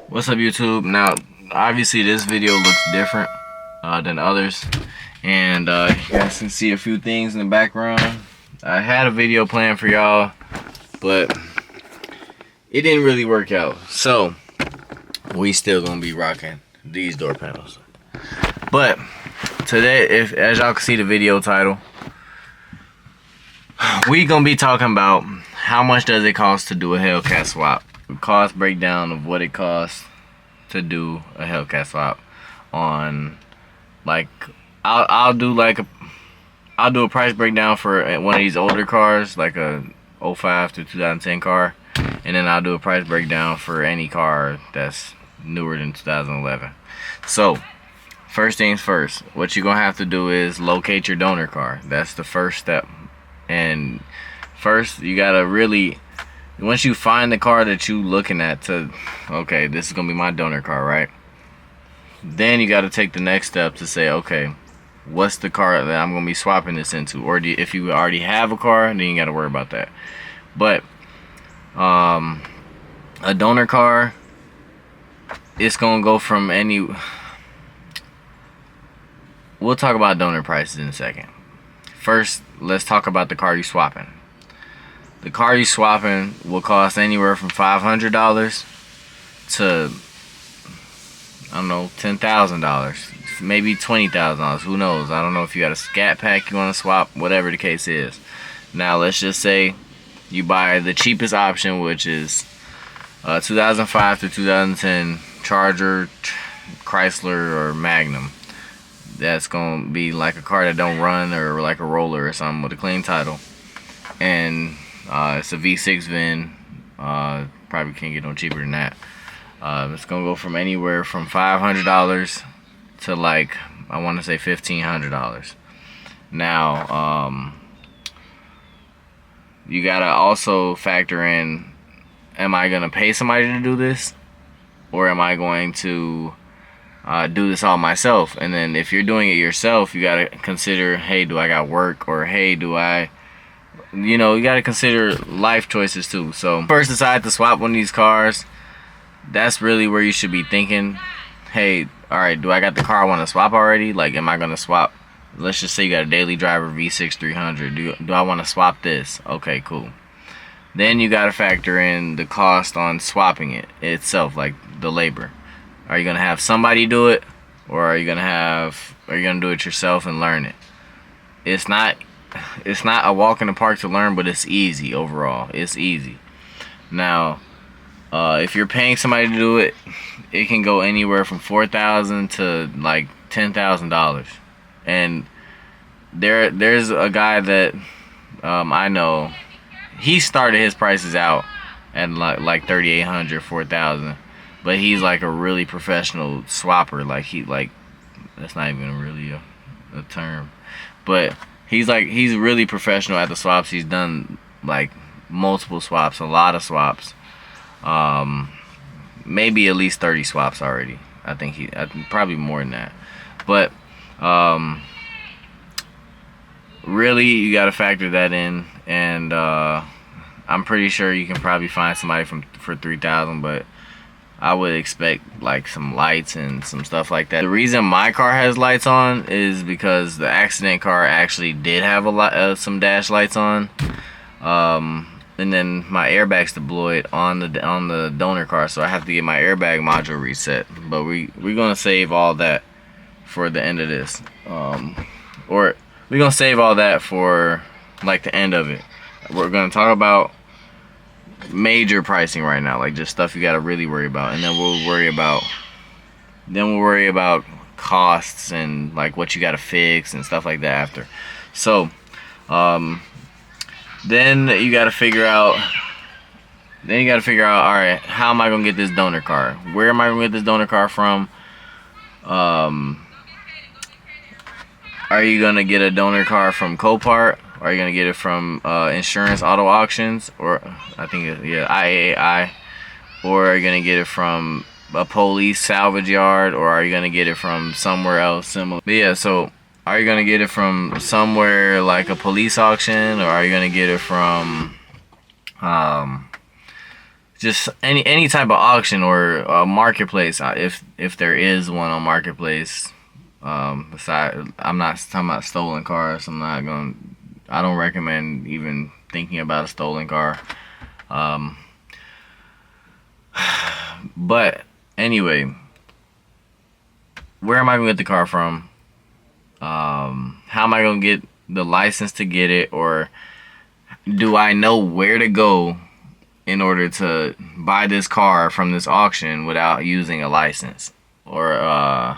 What's up, YouTube? Now, obviously this video looks different than others, and you guys can see a few things in the background. I had a video planned for y'all, but it didn't really work out, so we still gonna be rocking these door panels. But today, as y'all can see the video title, we gonna be talking about how much does it cost to do a Hellcat swap. Cost breakdown of what it costs to do a Hellcat swap on, like, I'll do a price breakdown for one of these older cars, like a 05 to 2010 car, and then I'll do a price breakdown for any car that's newer than 2011. So first things first, what you're gonna have to do is locate your donor car. That's the first step. And first you gotta really, once you find the car that you looking at to, okay, this is gonna be my donor car, right? Then you gotta take the next step to say, okay, what's the car that I'm gonna be swapping this into? Or if you already have a car, then you gotta worry about that. But a donor car, it's gonna go from any, we'll talk about donor prices in a second. First, let's talk about the car you're swapping. The car you're swapping will cost anywhere from $500 to, I don't know, $10,000, maybe $20,000. Who knows? I don't know if you got a scat pack you want to swap, whatever the case is. Now, let's just say you buy the cheapest option, which is 2005 to 2010 Charger, Chrysler, or Magnum. That's gonna be like a car that don't run, or like a Roller or something with a clean title, and it's a V6 VIN. Probably can't get no cheaper than that. It's gonna go from anywhere from $500 to, like, I want to say $1,500. Now, you gotta also factor in: am I gonna pay somebody to do this, or am I going to do this all myself? And then if you're doing it yourself, you gotta consider, hey, do I got work? Or hey, do I, you gotta consider life choices too. So first, decide to swap one of these cars. That's really where you should be thinking, hey, alright, do I got the car I want to swap already? Like, am I gonna swap, let's just say you got a daily driver V6 300. Do I want to swap this? Okay, cool. Then you gotta factor in the cost on swapping it itself, like the labor. Are you gonna have somebody do it, or are you gonna do it yourself and learn it? It's not a walk in the park to learn, but it's easy overall. It's easy. Now, if you're paying somebody to do it, it can go anywhere from $4,000 to like $10,000. And there's a guy that I know. He started his prices out at like $3,800, $4,000. But he's like a really professional swapper. Like that's not even really a term. But he's really professional at the swaps. He's done like multiple swaps, a lot of swaps. Maybe at least 30 swaps already. I think probably more than that. But really, you got to factor that in. And I'm pretty sure you can probably find somebody for $3,000, but I would expect like some lights and some stuff like that. The reason my car has lights on is because the accident car actually did have some dash lights on, and then my airbag's deployed on the donor car, so I have to get my airbag module reset. But we're gonna save all that for the end of this, or we're gonna save all that for like the end of it. We're gonna talk about major pricing right now, like just stuff you got to really worry about, and then we'll worry about costs and like what you got to fix and stuff like that after. So then you got to figure out, all right, how am I gonna get this donor car? Where am I gonna get this donor car from? Are you gonna get a donor car from Copart? Are you gonna get it from Insurance Auto Auctions, or I think IAI? Or are you gonna get it from a police salvage yard? Or are you gonna get it from somewhere else similar? But yeah, so are you gonna get it from somewhere like a police auction, or are you gonna get it from just any type of auction or a marketplace, if there is one on marketplace. Besides, I'm not talking about stolen cars. I don't recommend even thinking about a stolen car. Um, but anyway, where am I gonna get the car from? How am I gonna get the license to get it, or do I know where to go in order to buy this car from this auction without using a license or a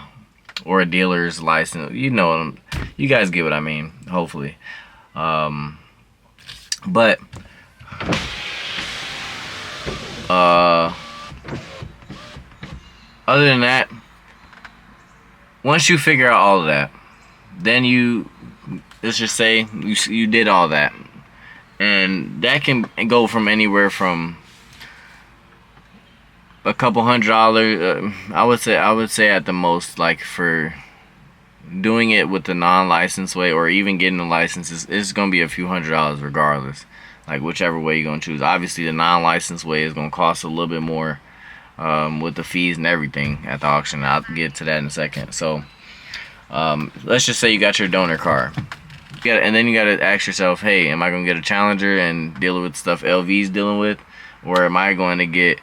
dealer's license? You know, you guys get what I mean, hopefully. But other than that, once you figure out all of that, then let's just say you did all that, and that can go from anywhere from a couple $100. I would say at the most, like, for doing it with the non-licensed way or even getting the license, it's gonna be a few $100 regardless. Like, whichever way you're gonna choose. Obviously, the non-licensed way is gonna cost a little bit more with the fees and everything at the auction. I'll get to that in a second. So let's just say you got your donor car. And then you gotta ask yourself, hey, am I gonna get a Challenger and deal with stuff LV's dealing with, or am I going to get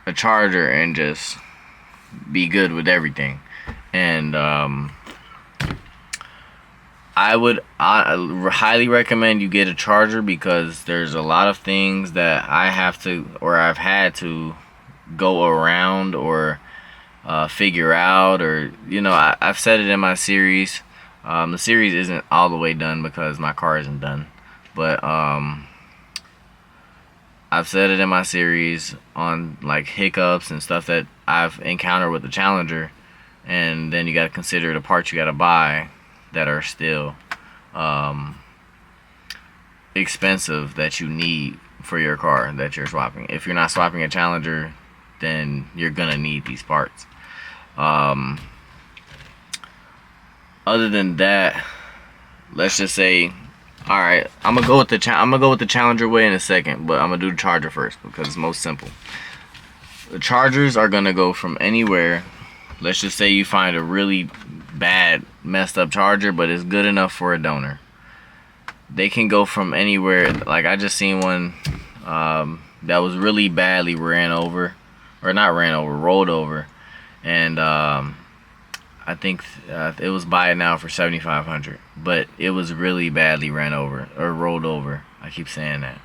a Charger and just be good with everything? And I highly recommend you get a Charger, because there's a lot of things that I've had to go around or figure out, or I've said it in my series. The series isn't all the way done because my car isn't done, but I've said it in my series on, like, hiccups and stuff that I've encountered with the Challenger, and then you got to consider the parts you got to buy that are still expensive that you need for your car that you're swapping. If you're not swapping a Challenger, then you're gonna need these parts. Other than that, let's just say, all right, I'm gonna go with the Challenger way in a second, but I'm gonna do the Charger first because it's most simple. The Chargers are gonna go from anywhere. Let's just say you find a really bad, messed up Charger, but it's good enough for a donor. They can go from anywhere. Like, I just seen one that was really badly rolled over, and I think it was buy it now for $7,500, but it was really badly ran over or rolled over. I keep saying that,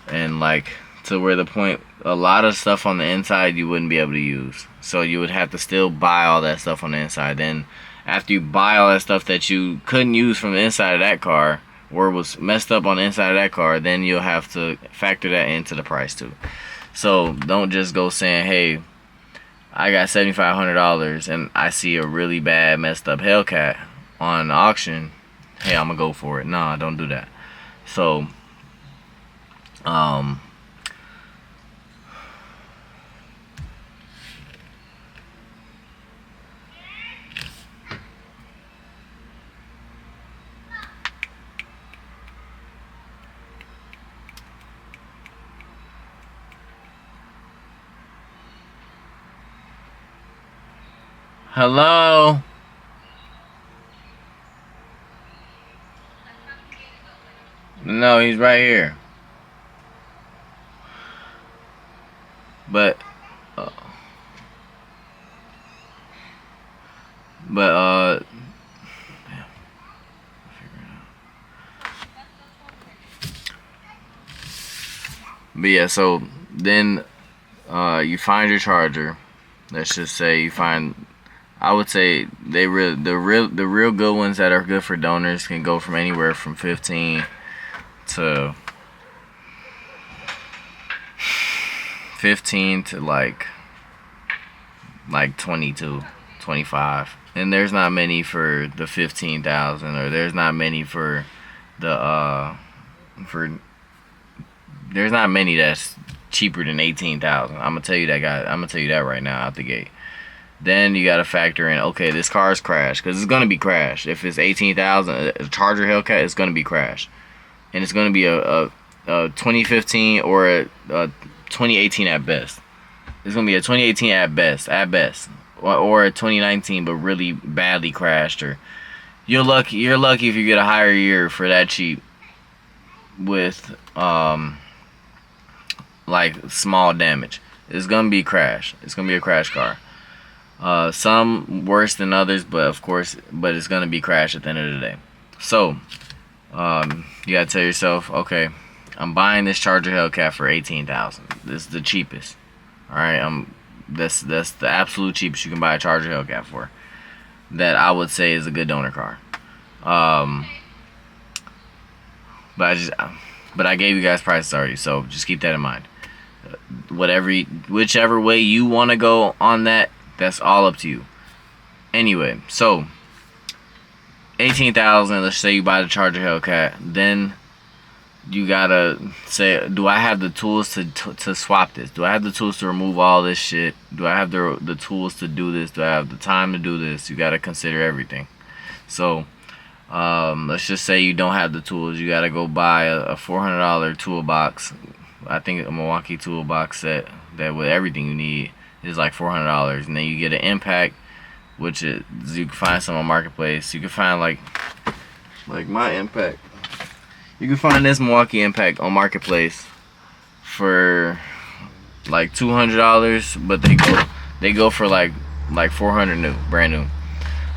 and like, to where the point, a lot of stuff on the inside you wouldn't be able to use, so you would have to still buy all that stuff on the inside. Then after you buy all that stuff that you couldn't use from the inside of that car, or was messed up on the inside of that car, then you'll have to factor that into the price too. So don't just go saying, hey, I got $7,500 and I see a really bad, messed up Hellcat on the auction. Hey, I'm gonna go for it. Nah, don't do that. So, hello? No, he's right here. But, uh, but, yeah, so then you find your Charger. Let's just say you find, I would say the real good ones that are good for donors can go from anywhere from 15 to like 22, 25. And there's not many for the 15,000, or there's not many for the there's not many that's cheaper than 18,000. I'm gonna tell you that, guy. I'm gonna tell you that right now out the gate. Then you gotta factor in, okay, this car's crashed, because it's gonna be crashed. If it's 18,000, a Charger Hellcat, it's gonna be crashed, and it's gonna be a 2015 or a 2018 at best. It's gonna be a 2018 at best, or a 2019 but really badly crashed. Or you're lucky if you get a higher year for that cheap with like small damage. It's gonna be crash. It's gonna be a crash car. Some worse than others, but of course, it's gonna be crash at the end of the day. So you gotta tell yourself, okay, I'm buying this Charger Hellcat for $18,000. This is the cheapest. All right, that's the absolute cheapest you can buy a Charger Hellcat for. That I would say is a good donor car. But I gave you guys prices already, so just keep that in mind. Whichever way you want to go on that, that's all up to you. Anyway, so $18,000. Let's say you buy the Charger Hellcat, then you gotta say, do I have the tools to swap this? Do I have the tools to remove all this shit? Do I have the tools to do this? Do I have the time to do this? You gotta consider everything. So let's just say you don't have the tools. You gotta go buy a $400 toolbox. I think a Milwaukee toolbox set that with everything you need is like $400, and then you get an Impact, which is, you can find some on Marketplace. You can find like my Impact. You can find this Milwaukee Impact on Marketplace for like $200, but they go for like $400 new, brand new.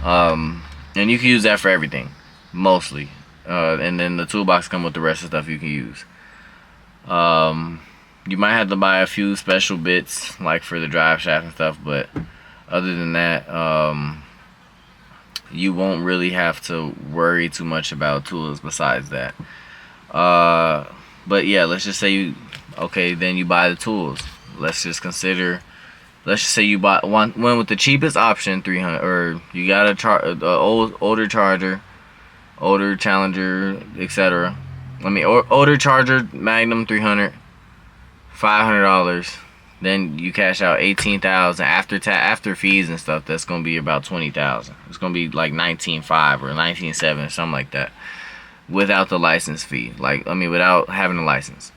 And you can use that for everything, mostly. And then the toolbox come with the rest of the stuff you can use. You might have to buy a few special bits like for the drive shaft and stuff, but other than that, you won't really have to worry too much about tools besides that. But yeah, let's just say then you buy the tools. Let's just say you bought one with the cheapest option, 300, or you got a older Charger, older Challenger, etc. Older Charger Magnum 300, $500. Then you cash out $18,000 after fees and stuff. That's gonna be about $20,000. It's gonna be like $19,500 or $19,700 or something like that, without the license fee. Without having a license,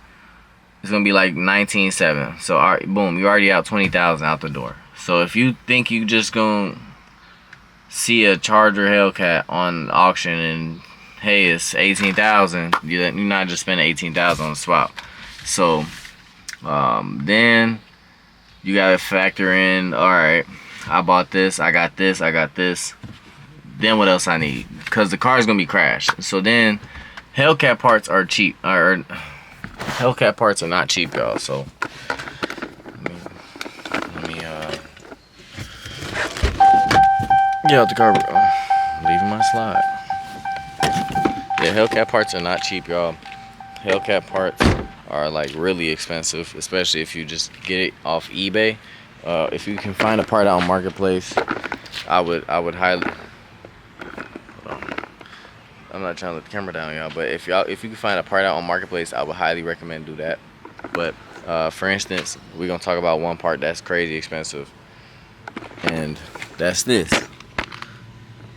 it's gonna be like $19,700. So all right, boom, you're already out $20,000 out the door. So if you think you just gonna see a Charger Hellcat on auction and hey, it's $18,000, you're not just spending $18,000 on the swap. So then you gotta factor in, all right, I bought this, I got this, then what else I need? Because the car is gonna be crashed. So then Hellcat parts are cheap, or Hellcat parts are not cheap, y'all. So let me get out the car. Leaving my slide. Yeah, Hellcat parts are not cheap, y'all. Hellcat parts are like really expensive, especially if you just get it off eBay. If you can find a part out on Marketplace, I would highly. I'm not trying to let the camera down, y'all, but if you can find a part out on Marketplace, I would highly recommend do that. But for instance, we're gonna talk about one part that's crazy expensive, and that's this.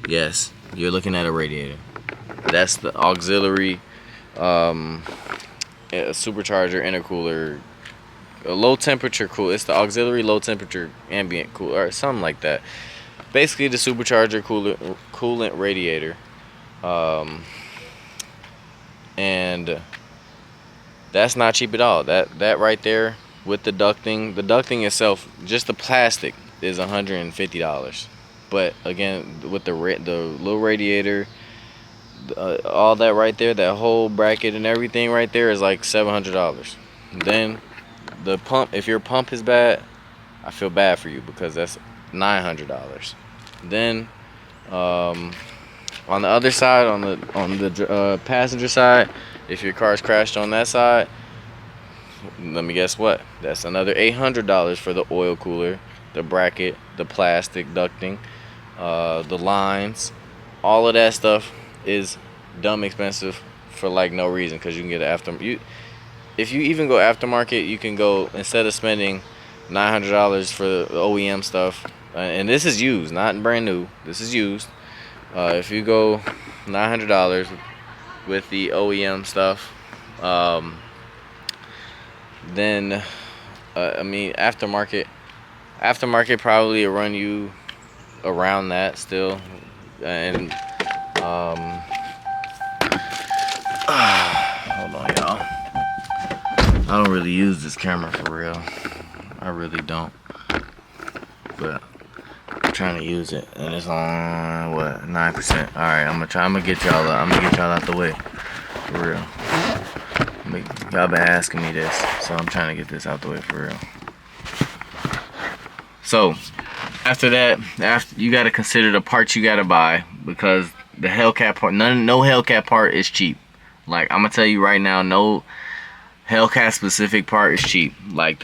Yes, you're looking at a radiator. That's the auxiliary supercharger intercooler, a low temperature cool. It's the auxiliary low temperature ambient cooler or something like that. Basically, the supercharger coolant radiator. And that's not cheap at all. That right there with the ducting itself, just the plastic is $150. But again, with the little radiator, all that right there, that whole bracket and everything right there is like $700. Then the pump, if your pump is bad, I feel bad for you because that's $900. Then on the other side, on the passenger side, if your car's crashed on that side, let me guess what? That's another $800 for the oil cooler, the bracket, the plastic ducting, the lines. All of that stuff is dumb expensive for like no reason, because you can get an if you even go aftermarket, you can go, instead of spending $900 for the OEM stuff, and this is used, not brand new, this is used. If you go $900 with the OEM stuff, then I mean, aftermarket probably will run you around that still. And hold on, y'all. I don't really use this camera for real. I really don't. But I'm trying to use it, and it's on what, 9%. All right, I'm gonna get y'all out the way for real. Y'all been asking me this, so I'm trying to get this out the way for real. So after that, you got to consider the parts you got to buy, because the Hellcat part, no Hellcat part is cheap. Like, I'm gonna tell you right now, no Hellcat specific part is cheap. Like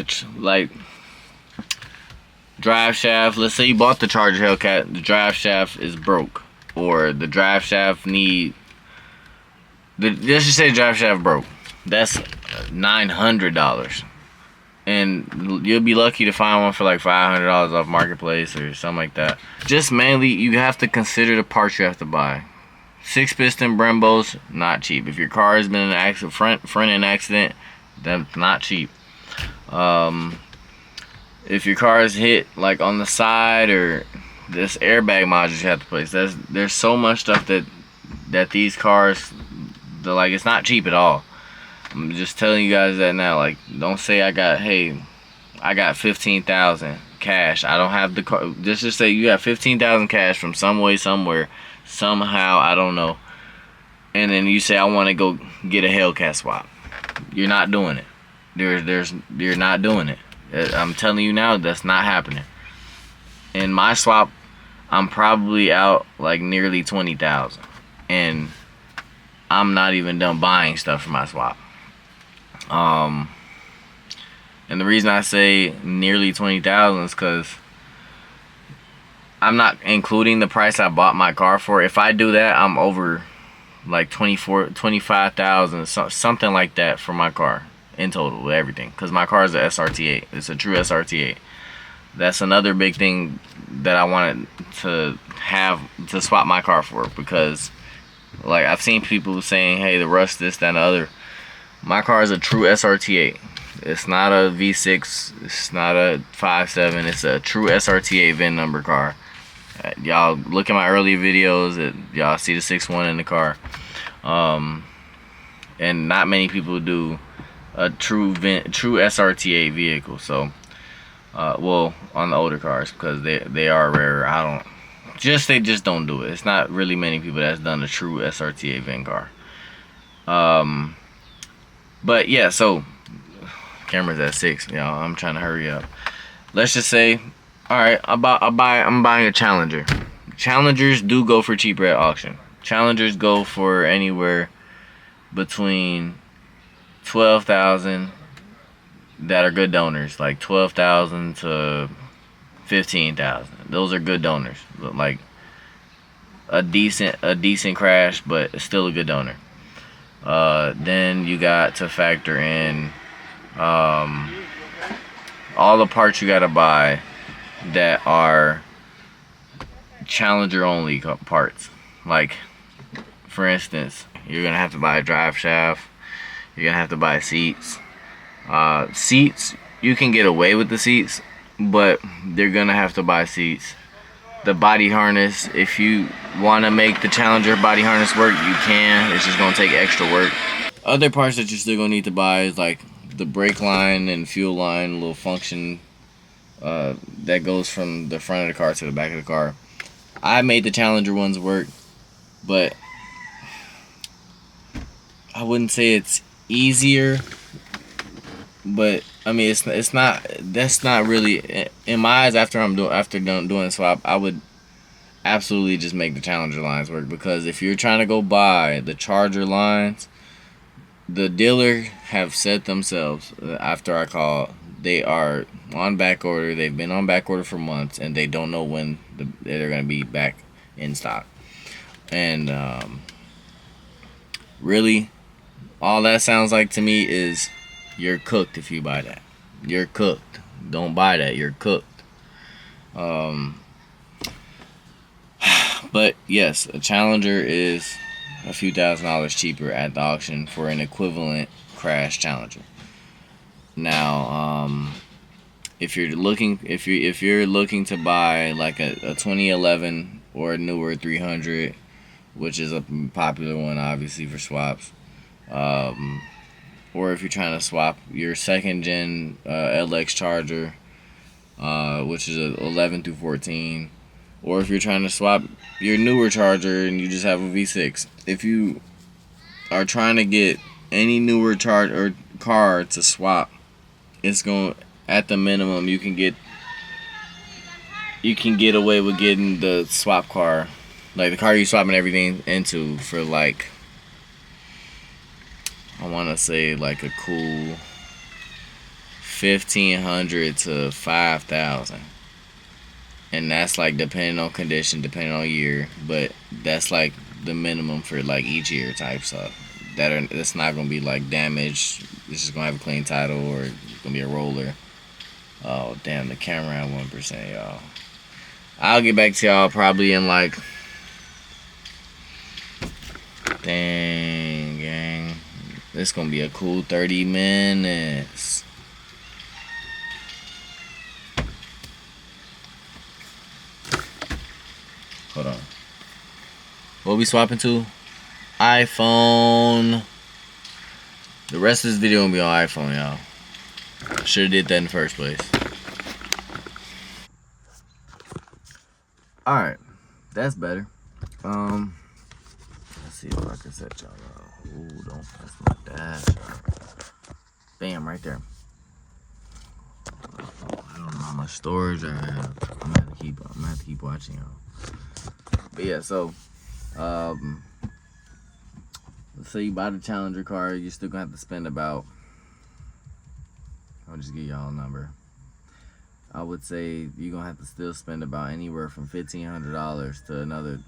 drive shaft. Let's say you bought the Charger Hellcat, the drive shaft is broke, or the drive shaft let's just say the drive shaft broke. That's $900, and you'll be lucky to find one for like $500 off Marketplace or something like that. Just mainly, you have to consider the parts you have to buy. 6-piston Brembos, not cheap. If your car has been in an accident, front end accident, that's not cheap. If your car is hit like on the side, or this airbag modules you have to place, there's so much stuff that these cars, like, it's not cheap at all. I'm just telling you guys that now. Like, don't say I got 15,000 cash. I don't have the car. Just say you got 15,000 cash from some way, somewhere, somehow, I don't know. And then you say, I want to go get a Hellcat swap. You're not doing it. You're not doing it. I'm telling you now, that's not happening. In my swap, I'm probably out like nearly 20,000, and I'm not even done buying stuff for my swap. And the reason I say nearly 20,000 is because I'm not including the price I bought my car for. If I do that, I'm over like 25,000, something like that for my car in total with everything. Because my car is a SRT8. It's a true SRT8. That's another big thing that I wanted to have to swap my car for, because like, I've seen people saying, hey, the rust, this, that, and the other. My car is a true SRT8. It's not a V6. It's not a 5.7. It's a true SRT8 VIN number car. Y'all look at my earlier videos. Y'all see the 6.1 in the car. And not many people do a true SRT8 vehicle. So, well, on the older cars, because they are rarer. They just don't do it. It's not really many people that's done a true SRT8 VIN car. But yeah, so camera's at 6, y'all. I'm trying to hurry up. Let's just say, all right, I'm buying a Challenger. Challengers do go for cheaper at auction. Challengers go for anywhere between 12,000 that are good donors, like 12,000 to 15,000. Those are good donors, like a decent crash, but still a good donor. Then you got to factor in all the parts you gotta buy that are Challenger only parts. Like, for instance, you're gonna have to buy a drive shaft. You're gonna have to buy seats. Seats, you can get away with the seats, but they're gonna have to buy seats. The body harness, if you want to make the Challenger body harness work, you can. It's just gonna take extra work. Other parts that you're still gonna need to buy is like the brake line and fuel line, little function that goes from the front of the car to the back of the car. I made the Challenger ones work, but I wouldn't say it's easier. But I mean, it's not. That's not really in my eyes. After doing the swap, I would absolutely just make the Challenger lines work, because if you're trying to go buy the Charger lines, the dealer have said themselves, after I call, they are on back order. They've been on back order for months, and they don't know when they're going to be back in stock. And really, all that sounds like to me is you're cooked if you buy that. You're cooked. Don't buy that. You're cooked. But yes, a Challenger is a few $1,000s cheaper at the auction for an equivalent crash Challenger. Now, if you're looking to buy like a 2011 or a newer 300, which is a popular one obviously for swaps, or if you're trying to swap your second gen LX Charger, which is a 11 through 14, or if you're trying to swap your newer Charger and you just have a V6. If you are trying to get any newer Charger or car to swap, it's going, at the minimum you can get away with getting the swap car, like the car you're swapping everything into, for like, I want to say like a cool 1,500 to 5,000, and that's like depending on condition, depending on year, but that's like the minimum for like each year type stuff. That's not gonna be like damaged. It's just gonna have a clean title, or it's gonna be a roller. Oh damn, the camera at 1%, y'all. I'll get back to y'all probably in like, dang gang, this gonna be a cool 30 minutes. Hold on. What we swapping to? iPhone. The rest of this video gonna be on iPhone, y'all. Should've did that in the first place. Alright, that's better. Let's see if I can set y'all up. Ooh, don't touch my dash. Bam, right there. I don't know how much storage I have. I'm gonna have to keep watching y'all. But yeah, so let's say you buy the Challenger car, you're still gonna have to spend about, I'll just give y'all a number. I would say you're gonna have to still spend about anywhere from $1,500 to another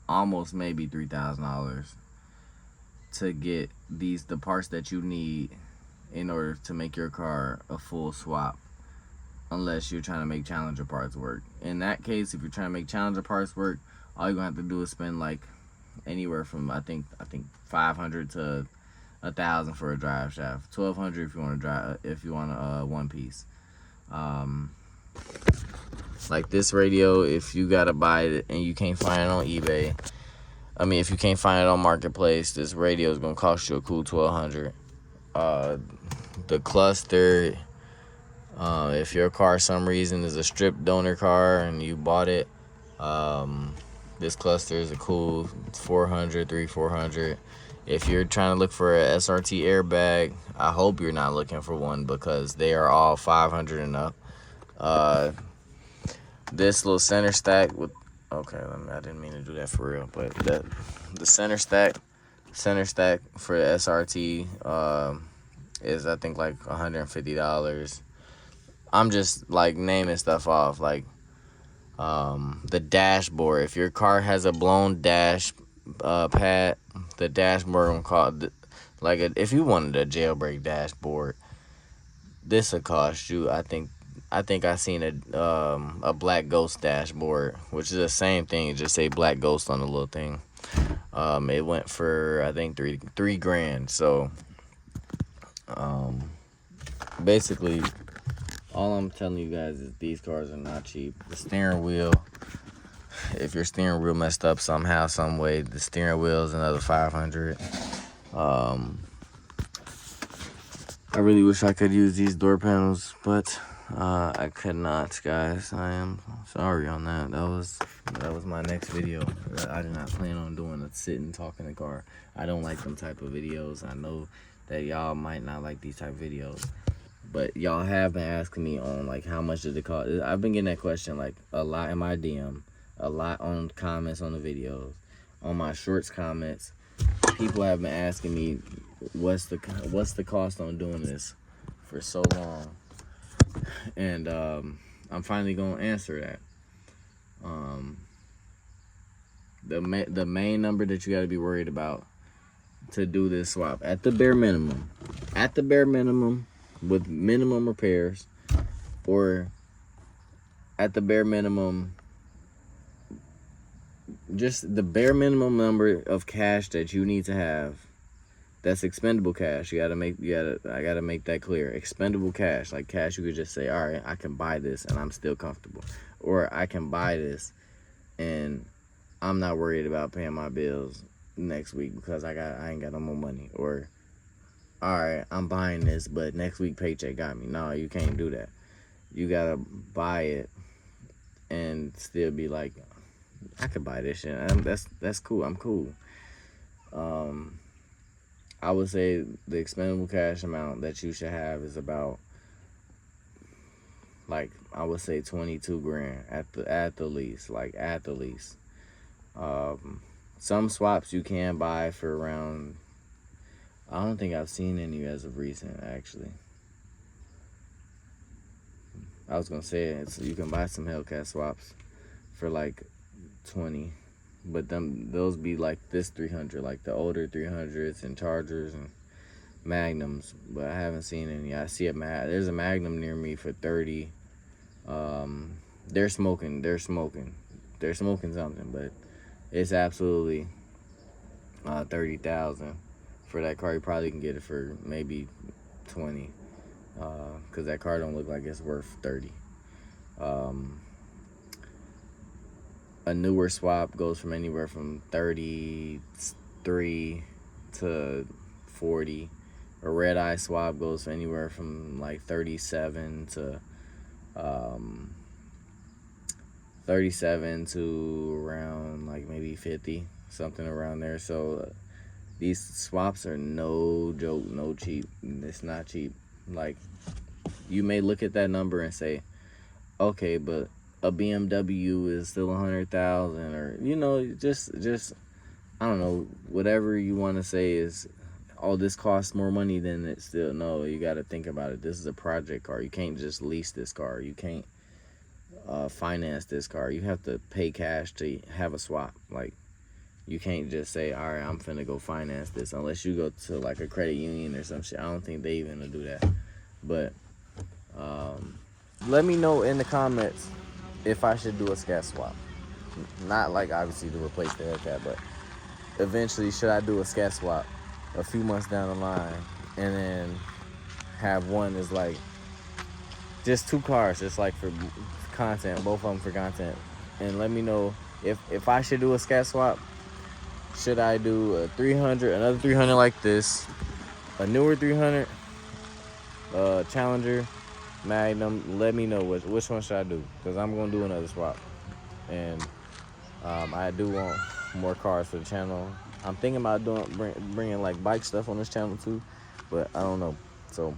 almost maybe $3,000 to get the parts that you need in order to make your car a full swap, unless you're trying to make Challenger parts work. In that case, if you're trying to make Challenger parts work, all you're gonna have to do is spend like anywhere from I think 500 to 1,000 for a drive shaft, 1,200 if you want a one piece. Like this radio, if you gotta buy it and you can't find it on eBay, if you can't find it on Marketplace, this radio is gonna cost you a cool 1,200. The cluster, if your car some reason is a strip donor car and you bought it, this cluster is a cool 400. If you're trying to look for a SRT airbag, I hope you're not looking for one, because they are all 500 and up. This little center stack with, okay, I didn't mean to do that for real, but the center stack for the SRT is I think like $150. I'm just like naming stuff off, like the dashboard. If your car has a blown dash pad, the dashboard gonna cost, like if you wanted a jailbreak dashboard, this will cost you, I think I seen a Black Ghost dashboard, which is the same thing, just say Black Ghost on the little thing. It went for I think three grand. So basically all I'm telling you guys is these cars are not cheap. The steering wheel, if your steering wheel messed up somehow, some way, the steering wheel is another 500. I really wish I could use these door panels, but I could not, guys. I am sorry on that. That was my next video. I did not plan on doing a sit and talk in the car. I don't like them type of videos. I know that y'all might not like these type of videos, but y'all have been asking me on like how much does it cost. I've been getting that question like a lot in my DM, a lot on comments on the videos, on my shorts comments. People have been asking me what's the cost on doing this for so long, and I'm finally gonna answer that. The main number that you got to be worried about to do this swap, at the bare minimum, with minimum repairs, or at the bare minimum, just the bare minimum number of cash that you need to have That's expendable cash. I gotta make that clear. Expendable cash, like cash you could just say, all right, I can buy this and I'm still comfortable, or I can buy this and I'm not worried about paying my bills next week because I ain't got no more money. Or, all right, I'm buying this, but next week paycheck got me. No, you can't do that. You gotta buy it and still be like, I could buy this shit. That's cool. I'm cool. I would say the expendable cash amount that you should have is about, like, I would say 22 grand at the least, like at the least. Some swaps you can buy for around, I don't think I've seen any as of recent, actually. I was gonna say it, you can buy some Hellcat swaps for like 20, but those be like this 300, like the older 300s and Chargers and Magnums, but I haven't seen any. I see there's a Magnum near me for 30. They're smoking something, but it's absolutely 30,000 for that car. You probably can get it for maybe 20, because that car don't look like it's worth 30. A newer swap goes from anywhere from 33 to 40. A red eye swap goes from anywhere from like 37 to 37 to around like maybe 50, something around there. So these swaps are no joke, no cheap. It's not cheap. Like, you may look at that number and say, okay, but a BMW is still 100,000, or just I don't know, whatever you want to say is, oh, this costs more money than it still. No, you got to think about it. This is a project car. You can't just lease this car. You can't finance this car. You have to pay cash to have a swap. Like, you can't just say, all right, I'm finna go finance this, unless you go to like a credit union or some shit. I don't think they even will do that. But let me know in the comments if I should do a scat swap. Not like obviously to replace the Hellcat, but eventually should I do a scat swap a few months down the line, and then have one is like just two cars, just like for content, both of them for content. And let me know if I should do a scat swap. Should I do a 300, another 300 like this, a newer 300, Challenger, Magnum? Let me know which one should I do, because I'm gonna do another swap, and I do want more cars for the channel. I'm thinking about bringing like bike stuff on this channel too, but I don't know. So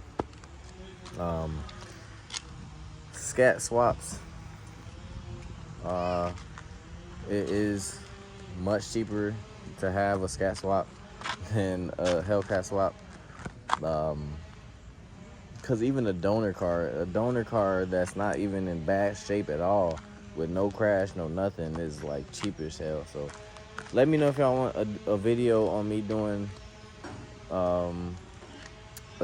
scat swaps, it is much cheaper to have a scat swap than a Hellcat swap. Because even a donor car that's not even in bad shape at all, with no crash, no nothing, is like cheap as hell. So let me know if y'all want a video on me doing a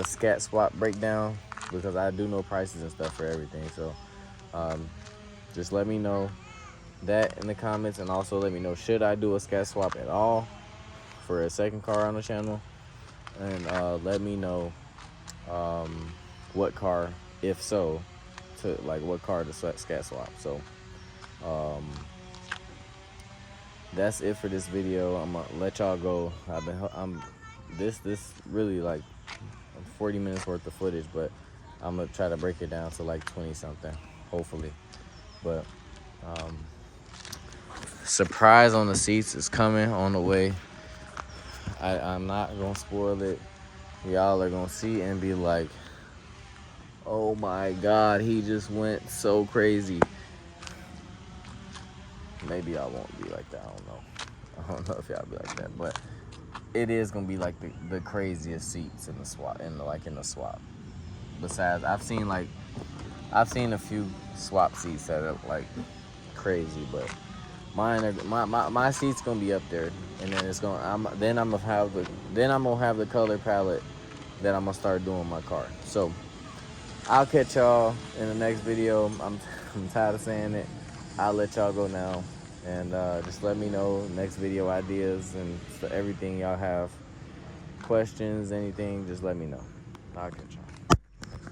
scat swap breakdown, because I do know prices and stuff for everything. So just let me know that in the comments, and also let me know, should I do a scat swap at all for a second car on the channel, and let me know what car, if so, what car to scat swap. So that's it for this video. I'm gonna let y'all go. This really like 40 minutes worth of footage, but I'm gonna try to break it down to like 20 something, hopefully. But surprise on the seats is coming on the way. I'm not gonna spoil it. Y'all are gonna see and be like, oh my god, he just went so crazy. Maybe I won't be like that. I don't know if y'all be like that, but it is gonna be like the craziest seats in the swap, in the swap. Besides, I've seen a few swap seats that are like crazy, but mine are, my seat's gonna be up there, and then I'm gonna have the color palette that I'm gonna start doing my car. So I'll catch y'all in the next video. I'm tired of saying it. I'll let y'all go now, and just let me know next video ideas and everything y'all have. questions, anything, just let me know. I'll catch y'all.